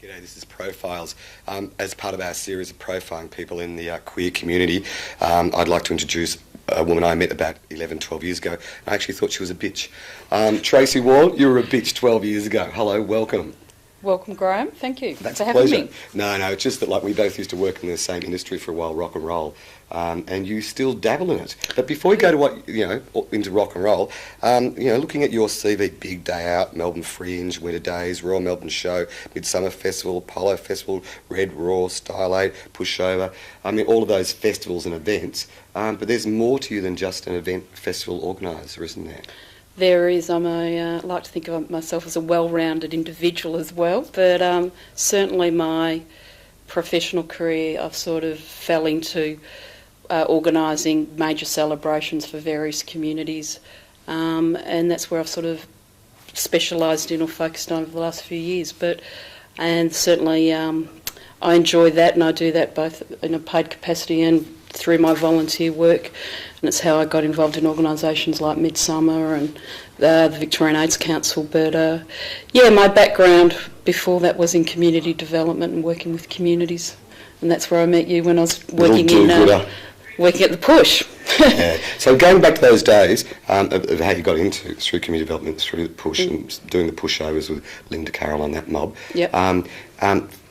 G'day, this is Profiles. As part of our series of profiling people in the queer community, I'd like to introduce a woman I met about 11, 12 years ago. I actually thought she was a bitch. Tracey Wall, you were a bitch 12 years ago. Hello, welcome. Welcome, Graeme. Thank you That's for a having pleasure. me. No, it's just that we both used to work in the same industry for a while, rock and roll, and you still dabble in it. But before we go to into rock and roll, looking at your CV, Big Day Out, Melbourne Fringe, Winter Days, Royal Melbourne Show, Midsummer Festival, Polo Festival, Red Raw, Style Aid, Pushover, all of those festivals and events. But there's more to you than just an event festival organiser, isn't there? There is. I like to think of myself as a well-rounded individual as well, but certainly my professional career, I've sort of fell into organising major celebrations for various communities, and that's where I've sort of specialised in or focused on over the last few years. And certainly I enjoy that, and I do that both in a paid capacity and through my volunteer work, and it's how I got involved in organisations like Midsummer and the Victorian AIDS Council. But my background before that was in community development and working with communities, and that's where I met you when I was working working at the Push. Yeah. So going back to those days of how you got into through community development, through the Push, and doing the pushovers with Linda Carroll and that mob. Yep.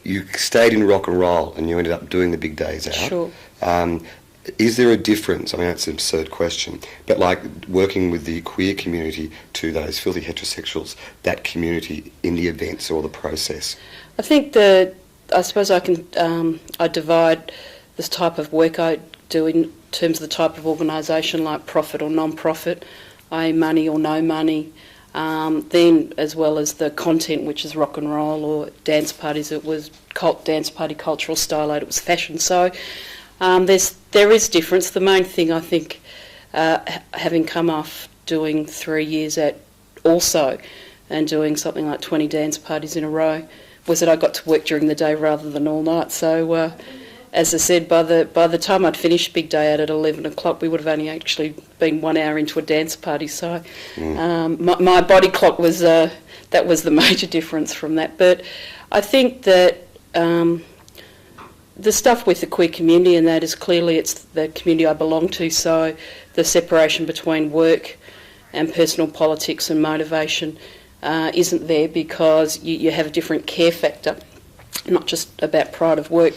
You stayed in rock and roll, and you ended up doing the Big Days Out. Sure. Is there a difference? I mean, that's an absurd question, but like working with the queer community to those filthy heterosexuals, that community in the events or the process? I think I suppose I can I divide this type of work I do in terms of the type of organisation, like profit or non-profit, i.e. money or no money, then as well as the content, which is rock and roll, or dance parties, it was dance party, cultural style aid, it was fashion. So there is difference. The main thing, I think, having come off doing 3 years at Also and doing something like 20 dance parties in a row, was that I got to work during the day rather than all night. So as I said, by the time I'd finished Big Day Out at 11 o'clock, we would have only actually been 1 hour into a dance party. So my body clock was, that was the major difference from that. But I think that the stuff with the queer community, and that is clearly it's the community I belong to, so the separation between work and personal politics and motivation isn't there, because you have a different care factor, not just about pride of work,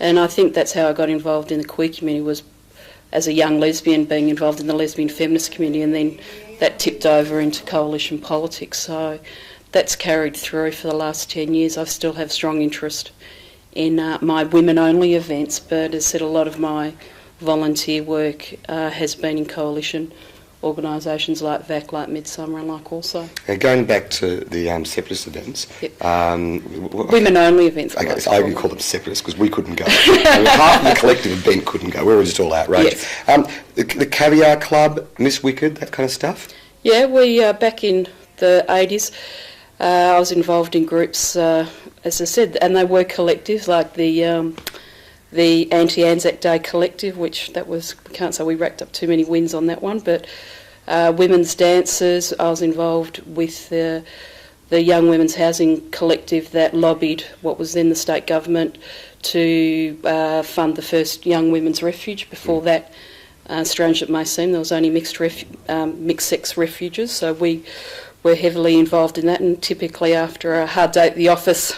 and I think that's how I got involved in the queer community, was as a young lesbian being involved in the lesbian feminist community, and then that tipped over into coalition politics. So that's carried through for the last 10 years. I still have strong interest in my women-only events, but as I said, a lot of my volunteer work has been in coalition organisations like VAC, like Midsummer, and like Also. Going back to the separatist events, yep. Women-only events. Okay, so I call them separatists because we couldn't go. Half of the collective event couldn't go. We were just all outraged. Yes. The Caviar Club, Miss Wicked, that kind of stuff? Yeah, we back in the 80s, I was involved in groups, as I said, and they were collectives, like the Anti-Anzac Day Collective, which we can't say we racked up too many wins on that one, but women's dancers. I was involved with the Young Women's Housing Collective that lobbied what was then the state government to fund the first young women's refuge. Before that, strange it may seem, there was only mixed-sex refuges, so we were heavily involved in that, and typically after a hard day at the office,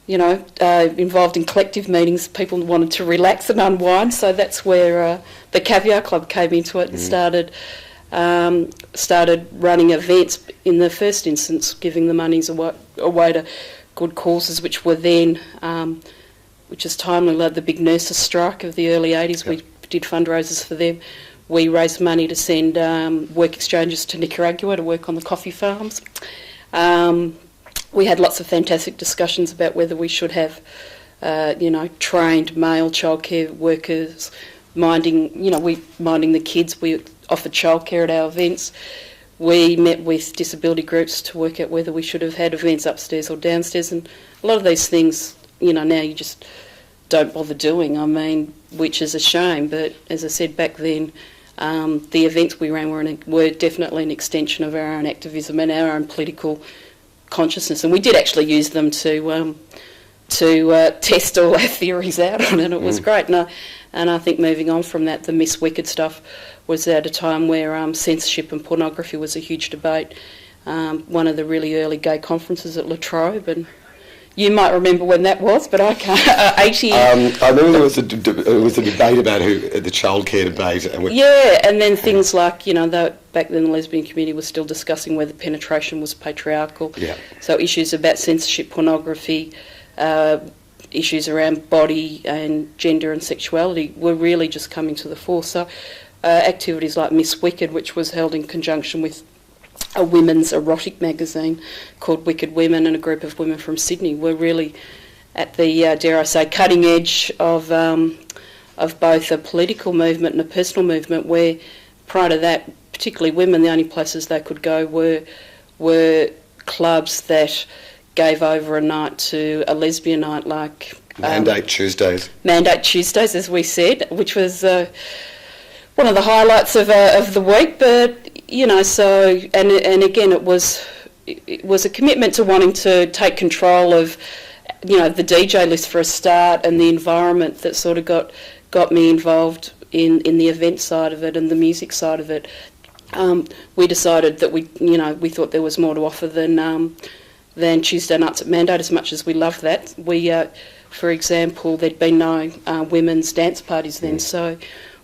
involved in collective meetings, people wanted to relax and unwind, so that's where the Caviar Club came into it and started running events in the first instance, giving the monies away to good causes, which were then, which is timely, like the big nurses' strike of the early 80s. Yep. We did fundraisers for them. We raised money to send work exchanges to Nicaragua to work on the coffee farms. we had lots of fantastic discussions about whether we should have, trained male childcare workers minding the kids. We offered childcare at our events. We met with disability groups to work out whether we should have had events upstairs or downstairs, and a lot of these things, now you just don't bother doing, which is a shame. But as I said back then, the events we ran were definitely an extension of our own activism and our own political consciousness, and we did actually use them to test all our theories out on it. It was great. And I think moving on from that, the Miss Wicked stuff was at a time where censorship and pornography was a huge debate. One of the really early gay conferences at La Trobe, and you might remember when that was, but I can't. 80. I remember there was a debate about the childcare debate. And then things like, back then the lesbian community was still discussing whether penetration was patriarchal. Yeah. So issues about censorship, pornography, issues around body and gender and sexuality were really just coming to the fore. So activities like Miss Wicked, which was held in conjunction with a women's erotic magazine called Wicked Women, and a group of women from Sydney, were really at the, dare I say, cutting edge of both a political movement and a personal movement, where prior to that, particularly women, the only places they could go were clubs that gave over a night to a lesbian night, like Mandate Tuesdays. Mandate Tuesdays, as we said, which was one of the highlights of the week. But so and again, it was a commitment to wanting to take control of the DJ list for a start, and the environment that sort of got me involved in the event side of it and the music side of it. We decided that we thought there was more to offer than Tuesday nights at Mandate, as much as we loved that. We, for example, there'd been no women's dance parties then, so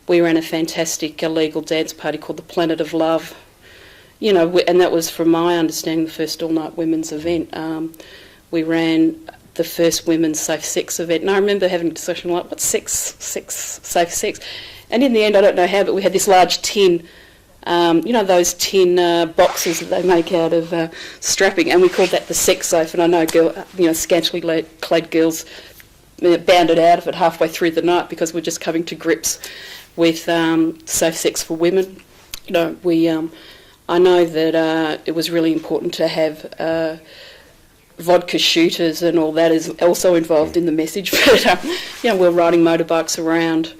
we ran a fantastic illegal dance party called the Planet of Love, and that was, from my understanding, the first all-night women's event. We ran the first women's safe sex event, and I remember having a discussion like, what's safe sex? And in the end, I don't know how, but we had this large tin, those tin boxes that they make out of strapping, and we called that the sex safe. And I know scantily clad girls bounded out of it halfway through the night because we're just coming to grips with safe sex for women. I know that it was really important to have vodka shooters and all that is also involved in the message, but we're riding motorbikes around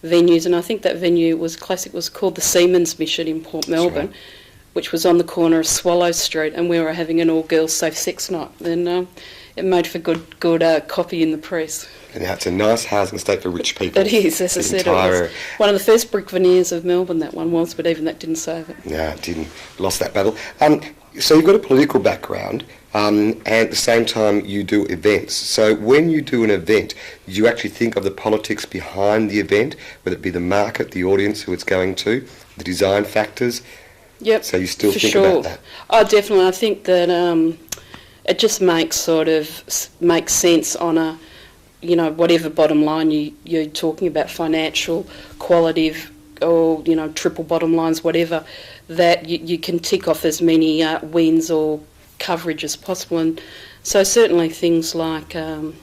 venues, and I think that venue was classic. Was called the Seamen's Mission in Port Melbourne, which was on the corner of Swallow Street, and we were having an all-girls safe sex night, and it made for good copy in the press. And now it's a nice housing estate for rich people. It is, as I said, it was one of the first brick veneers of Melbourne, that one was, but even that didn't save it. No, it didn't. Lost that battle. So you've got a political background, and at the same time you do events. So when you do an event, you actually think of the politics behind the event, whether it be the market, the audience who it's going to, the design factors. Yep. So you still think sure. about that? Oh, definitely. I think that it just makes sense on a, whatever bottom line you're talking about, financial, qualitative, or triple bottom lines, whatever, that you can tick off as many wins or coverage as possible. And so certainly things like a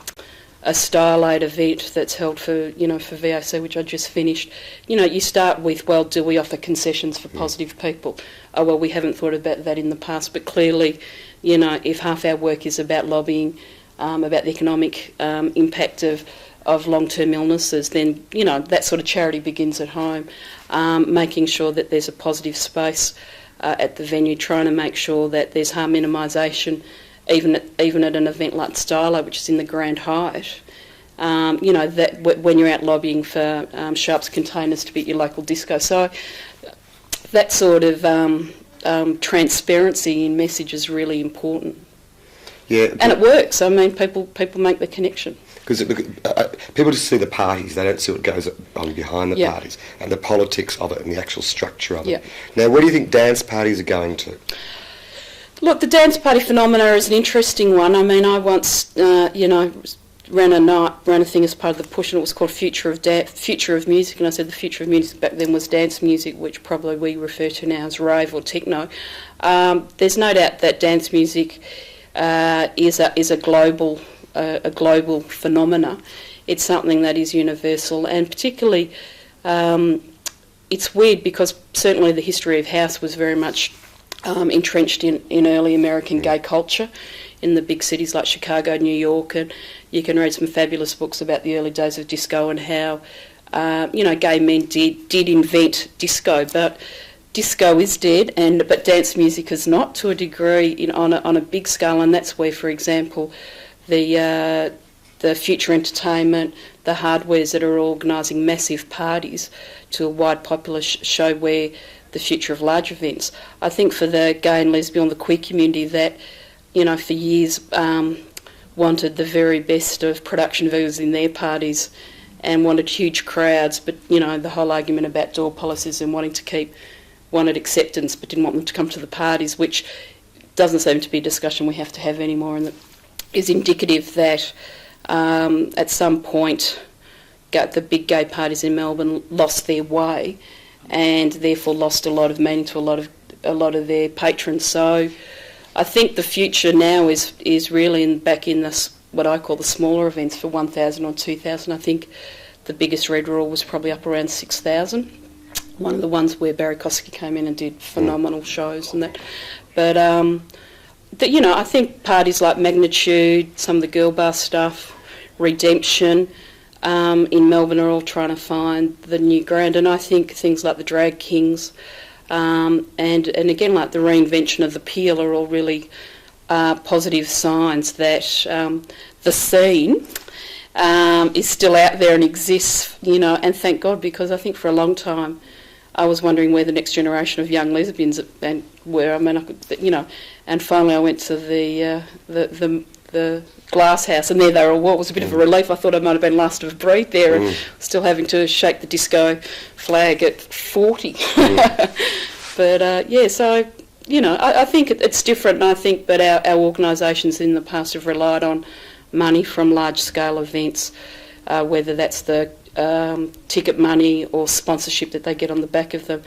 Style Aid event that's held for VOC, which I just finished, you start with, well, do we offer concessions for positive people? Oh, well, we haven't thought about that in the past, but clearly, if half our work is about lobbying, about the economic impact of long-term illnesses, then, that sort of charity begins at home. Making sure that there's a positive space at the venue, trying to make sure that there's harm minimisation, even at an event like Stylo, which is in the Grand Hyatt. That when you're out lobbying for Sharps containers to be at your local disco. So that sort of transparency in message is really important. Yeah, and it works. I mean, people make the connection. Because people just see the parties, they don't see what goes on behind the parties and the politics of it and the actual structure of it. Now, where do you think dance parties are going to? Look, the dance party phenomena is an interesting one. I mean, I once, ran a thing as part of the push, and it was called Future of Music, and I said the future of music back then was dance music, which probably we refer to now as rave or techno. There's no doubt that dance music is a global phenomena. It's something that is universal, and particularly it's weird because certainly the history of house was very much entrenched in early American gay culture in the big cities like Chicago, New York, and you can read some fabulous books about the early days of disco and how gay men did invent disco, but disco is dead, but dance music is not, to a degree, on a big scale, and that's where, for example, the future entertainment, the hardwares that are organising massive parties to a wide popular show where the future of large events. I think for the gay and lesbian, the queer community that, for years wanted the very best of production values in their parties and wanted huge crowds, but, the whole argument about door policies and wanted acceptance but didn't want them to come to the parties, which doesn't seem to be a discussion we have to have anymore, and that is indicative that at some point the big gay parties in Melbourne lost their way and therefore lost a lot of meaning to a lot of their patrons. So I think the future now is really back in this, what I call the smaller events for 1,000 or 2,000. I think the biggest Red Raw was probably up around 6,000. One of the ones where Barry Kosky came in and did phenomenal shows and that. But I think parties like Magnitude, some of the Girl Bar stuff, Redemption in Melbourne are all trying to find the new ground, and I think things like the Drag Kings and again like the reinvention of the Peel are all really positive signs that the scene is still out there and exists, and thank God, because I think for a long time I was wondering where the next generation of young lesbians were. I mean, and finally I went to the Glass House, and there they were all. It was a bit of a relief. I thought I might have been last of a breed there, and still having to shake the disco flag at 40. But so I think it's different, and I think that our organisations in the past have relied on money from large-scale events, whether that's the ticket money or sponsorship that they get on the back of them,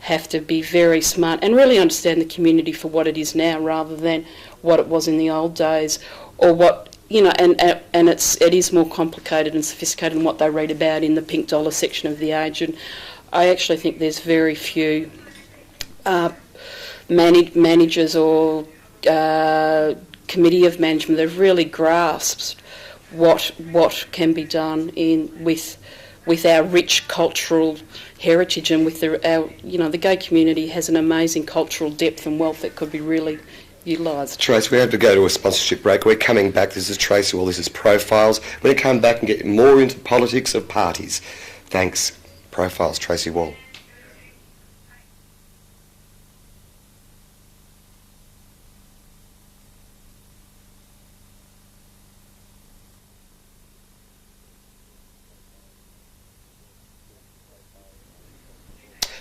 have to be very smart and really understand the community for what it is now rather than what it was in the old days, or what, and it is more complicated and sophisticated than what they read about in the pink dollar section of The Age. And I actually think there's very few managers or committee of management that have really grasped what can be done with our rich cultural heritage, and with the gay community has an amazing cultural depth and wealth that could be really utilised. Trace, we have to go to a sponsorship break. We're coming back. This is Tracey Wall. This is Profiles. We're going to come back and get more into politics of parties. Thanks. Profiles, Tracey Wall.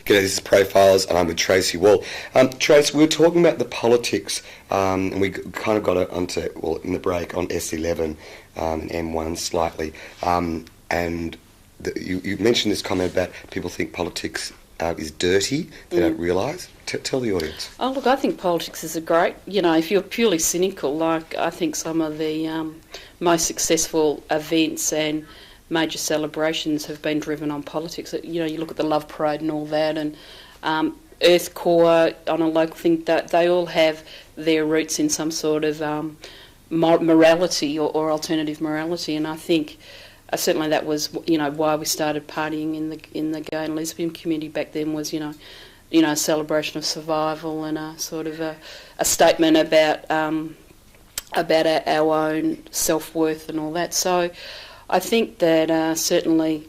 G'day, this is Profiles, and I'm with Tracey Wall. Trace, we were talking about the politics, and we kind of got onto, in the break, on S11 and M1 slightly. And you mentioned this comment about people think politics is dirty, they don't realise. Tell the audience. Oh, look, I think politics is a great, if you're purely cynical, like I think some of the most successful events and major celebrations have been driven on politics. You look at the Love Parade and all that, and Earth Corps on a local thing, that they all have their roots in some sort of morality or alternative morality. And I think certainly that was why we started partying in the gay and lesbian community back then, was a celebration of survival and a sort of a statement about our own self-worth and all that. So I think that certainly,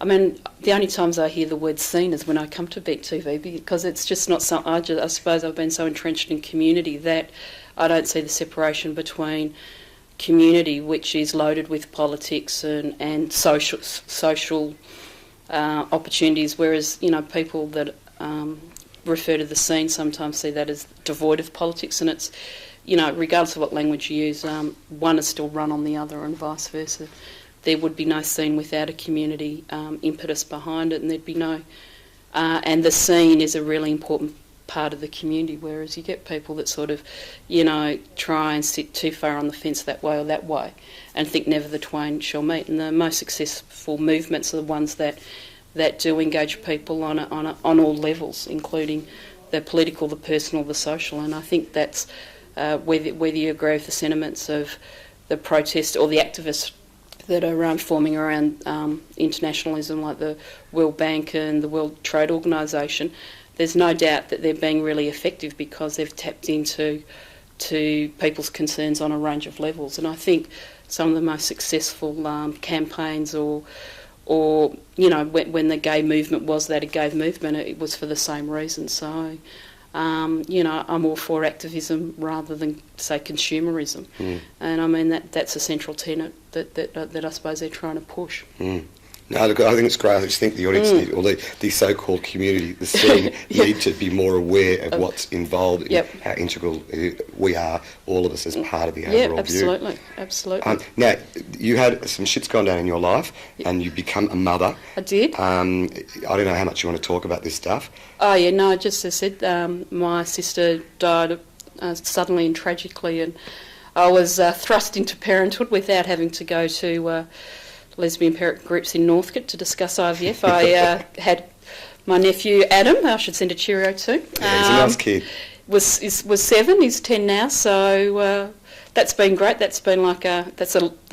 the only times I hear the word scene is when I come to Beat TV, because it's just not something, I suppose I've been so entrenched in community that I don't see the separation between community, which is loaded with politics and social opportunities, whereas, people that refer to the scene sometimes see that as devoid of politics, and it's, regardless of what language you use, one is still run on the other and vice versa. There would be no scene without a community impetus behind it, and there'd be no... and the scene is a really important part of the community, whereas you get people that sort of, try and sit too far on the fence that way or that way and think never the twain shall meet. And the most successful movements are the ones that do engage people on all levels, including the political, the personal, the social. And I think that's whether you agree with the sentiments of the protest or the activists that are forming around internationalism, like the World Bank and the World Trade Organisation, there's no doubt that they're being really effective because they've tapped into people's concerns on a range of levels. And I think some of the most successful campaigns or when the gay movement was that a gay movement, it was for the same reason. So, I'm all for activism rather than, say, consumerism. And I mean, that's a central tenet that I suppose they're trying to push. No, look, I think it's great. I just think the audience, or the so-called community, the scene, need to be more aware of what's involved, in how integral we are, all of us, as part of the overall view. Absolutely. Now, you had some shit's gone down in your life, and you become a mother. I did. I don't know how much you want to talk about this stuff. Oh, yeah, no, just as I said, my sister died suddenly and tragically, and I was thrust into parenthood without having to go to lesbian parent groups in Northcote to discuss IVF. I had my nephew Adam, I should send a cheerio to. Yeah, he's a nice kid. Was 7, he's 10 now, so that's been great. That's been like that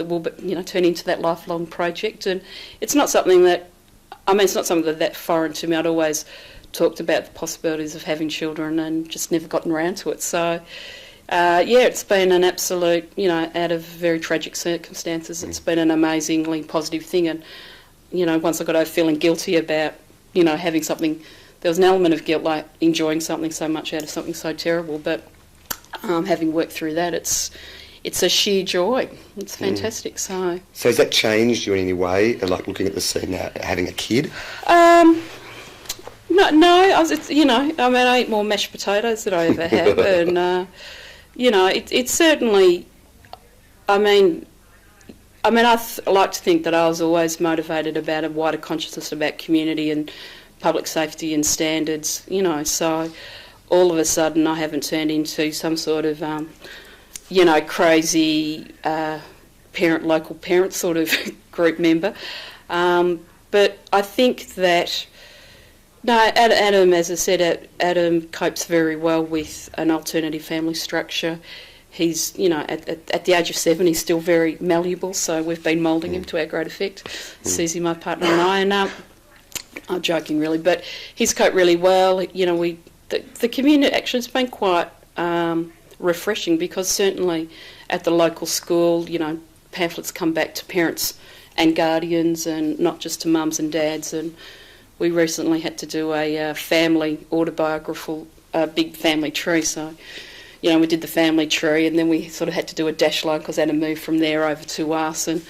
will turn into that lifelong project, and it's not something it's not something that foreign to me. I'd always talked about the possibilities of having children and just never gotten around to it. So. It's been an absolute, out of very tragic circumstances, it's been an amazingly positive thing. And, once I got over feeling guilty about, having something, there was an element of guilt, like enjoying something so much out of something so terrible. But having worked through that, it's a sheer joy. It's fantastic. So has that changed you in any way, like looking at the scene now, having a kid? No, I eat more mashed potatoes than I ever have. And... it's certainly, I like to think that I was always motivated about a wider consciousness about community and public safety and standards, so all of a sudden I haven't turned into some sort of, crazy local parent sort of group member. But I think that, no, Adam, as I said, Adam copes very well with an alternative family structure. He's, at the age of 7, he's still very malleable, so we've been moulding him to our great effect, Susie, my partner, and I. And I'm joking, really, but he's coped really well. The community actually has been quite refreshing, because certainly at the local school, pamphlets come back to parents and guardians and not just to mums and dads. And we recently had to do a family autobiographical, big family tree. So, we did the family tree, and then we sort of had to do a dash line because Anna moved from there over to us. And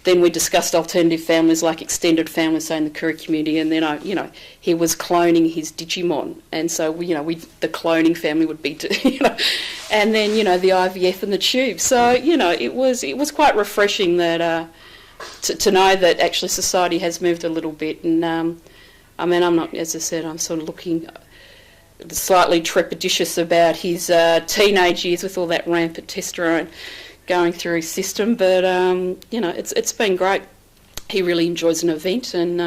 then we discussed alternative families, like extended families, say in the Koori community. And then he was cloning his Digimon, and so the cloning family would be, and then the IVF and the tube. So it was quite refreshing that to know that actually society has moved a little bit. And I'm not, as I said, I'm sort of looking slightly trepidatious about his teenage years with all that rampant testosterone going through his system, but it's been great. He really enjoys an event, and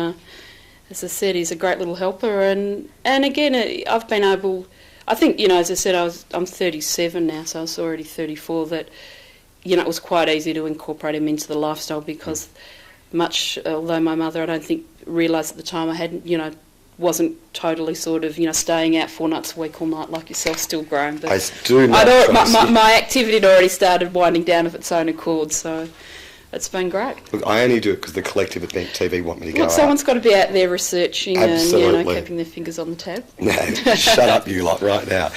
as I said, he's a great little helper. And again, I've been able, I think, as I said, I'm 37 now, so I was already 34. That it was quite easy to incorporate him into the lifestyle, because although my mother, I don't think, realised at the time I hadn't, wasn't totally sort of, staying out 4 nights a week all night like yourself, still growing. But my activity had already started winding down of its own accord, so it's been great. Look, I only do it because the collective at Bank TV want me to go out. Someone's got to be out there researching. Absolutely. And, keeping their fingers on the tab. No, shut up, you lot, right now.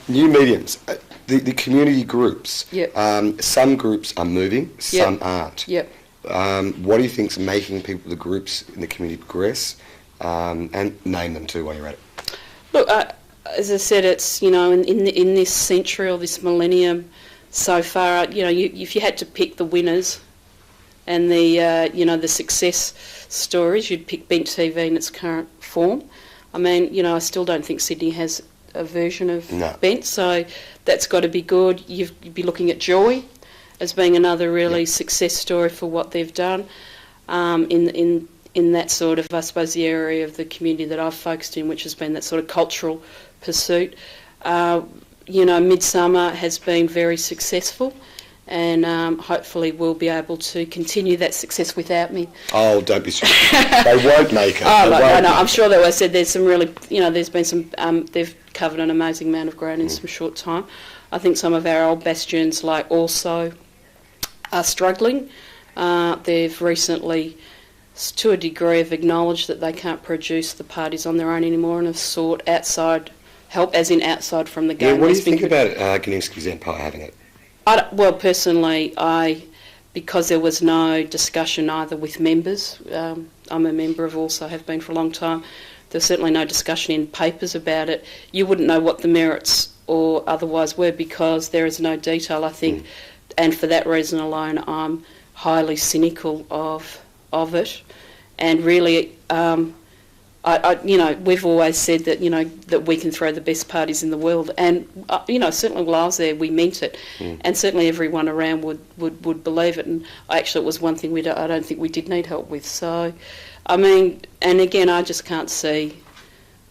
New mediums, the community groups. Yep. Some groups are moving, some aren't. Yep. What do you think's making the groups in the community progress? And name them too while you're at it. Look, as I said, it's in this century or this millennium so far, if you had to pick the winners and the success stories, you'd pick Bent TV in its current form. I still don't think Sydney has version of No. Bent, so that's got to be good. You'd be looking at Joy as being another really success story for what they've done in that sort of, I suppose, the area of the community that I've focused in, which has been that sort of cultural pursuit. Midsummer has been very successful, and hopefully we'll be able to continue that success without me. Oh, don't be sorry. They won't make it. I'm sure they were. Said there's some really, there's been some, they've covered an amazing amount of ground in some short time. I think some of our old bastions, like Also, are struggling. They've recently, to a degree, have acknowledged that they can't produce the parties on their own anymore and have sought outside help, as in outside from the game. Yeah, what do you think about Ganinsky's Empire having it? Personally, because there was no discussion either with members, I'm a member of Also, have been for a long time, there was certainly no discussion in papers about it. You wouldn't know what the merits or otherwise were because there is no detail, I think, and for that reason alone I'm highly cynical of it. And really, we've always said that, that we can throw the best parties in the world, and certainly while I was there, we meant it, and certainly everyone around would believe it. And actually, it was one thing I don't think we did need help with. So, and again, I just can't see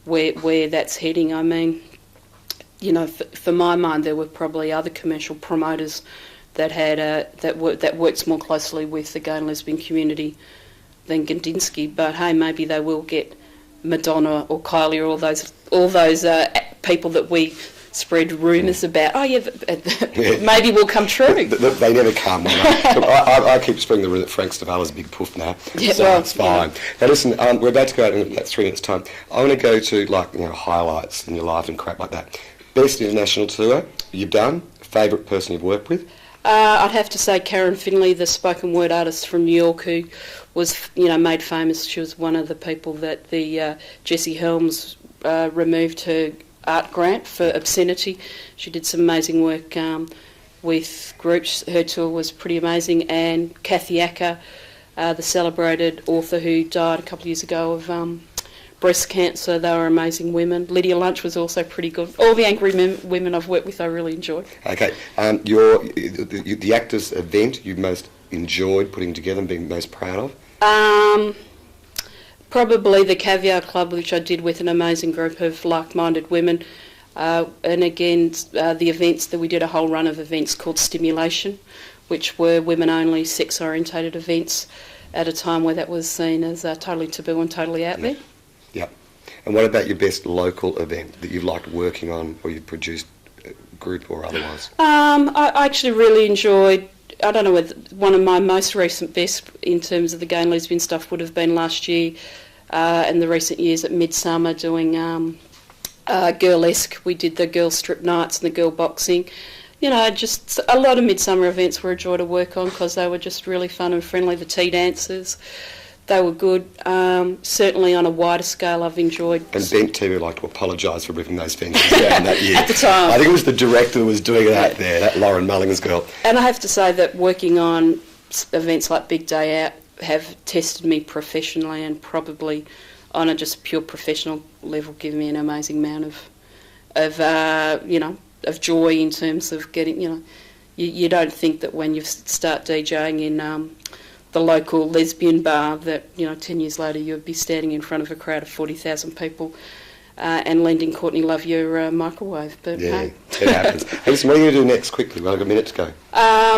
where that's heading. For my mind, there were probably other commercial promoters that had that works more closely with the gay and lesbian community than Kandinsky. But hey, maybe they will get Madonna or Kylie or all those people that we spread rumours about. Oh yeah, maybe will come true. They never come. I keep spreading the rumour that Frank Stavala's a big poof now, so it's fine. Now listen, we're about to go out in about 3 minutes' time. I want to go to highlights in your life and crap like that. Best international tour you've done. Favourite person you've worked with? I'd have to say Karen Finley, the spoken word artist from New York, who was made famous. She was one of the people that the Jessie Helms removed her art grant for obscenity. She did some amazing work with groups. Her tour was pretty amazing. And Kathy Acker, the celebrated author who died a couple of years ago of breast cancer, they were amazing women. Lydia Lunch was also pretty good. All the angry women I've worked with I really enjoyed. Okay, the actors event you most enjoyed putting together and being most proud of? Probably the Caviar Club, which I did with an amazing group of like-minded women. And again, the events that we did, a whole run of events called Stimulation, which were women-only, sex-orientated events at a time where that was seen as totally taboo and totally out there. Yep. And what about your best local event that you've liked working on or you've produced, group or otherwise? I actually really enjoyed, I don't know whether one of my most recent best in terms of the gay and lesbian stuff would have been last year and the recent years at Midsummer doing Girlesque. We did the girl strip nights and the girl boxing. Just a lot of Midsummer events were a joy to work on because they were just really fun and friendly. The tea dances, they were good. Certainly on a wider scale I've enjoyed. And Bent TV would like to apologise for ripping those fences down that year. At the time. I think it was the director who was doing that there, that Lauren Mullings girl. And I have to say that working on events like Big Day Out have tested me professionally and probably on a just pure professional level given me an amazing amount of joy in terms of getting, you don't think that when you start DJing in the local lesbian bar that 10 years later you'd be standing in front of a crowd of 40,000 people and lending Courtney Love your microwave. But yeah, it happens. Hey, listen, what are you going to do next quickly? We've only got a minute to go.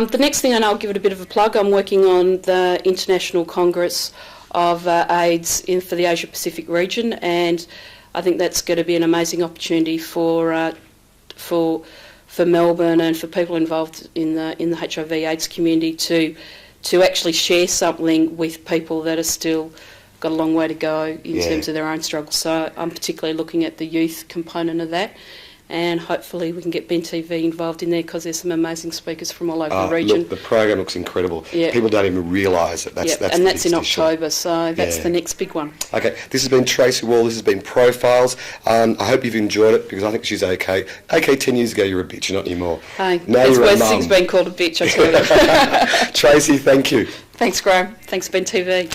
The next thing, and I'll give it a bit of a plug, I'm working on the International Congress of AIDS for the Asia Pacific region, and I think that's going to be an amazing opportunity for Melbourne and for people involved in the HIV/AIDS community to actually share something with people that are still got a long way to go in terms of their own struggles. So I'm particularly looking at the youth component of that, and hopefully we can get Ben TV involved in there because there's some amazing speakers from all over the region. Look, the program looks incredible. Yeah. People don't even realise that that's in October, so that's the next big one. Okay, this has been Tracey Wall, this has been Profiles. I hope you've enjoyed it because I think she's okay. Okay, 10 years ago you were a bitch, you're not anymore. Hey, it's worse things being called a bitch, I tell you. Tracey, thank you. Thanks, Graeme. Thanks, Ben TV.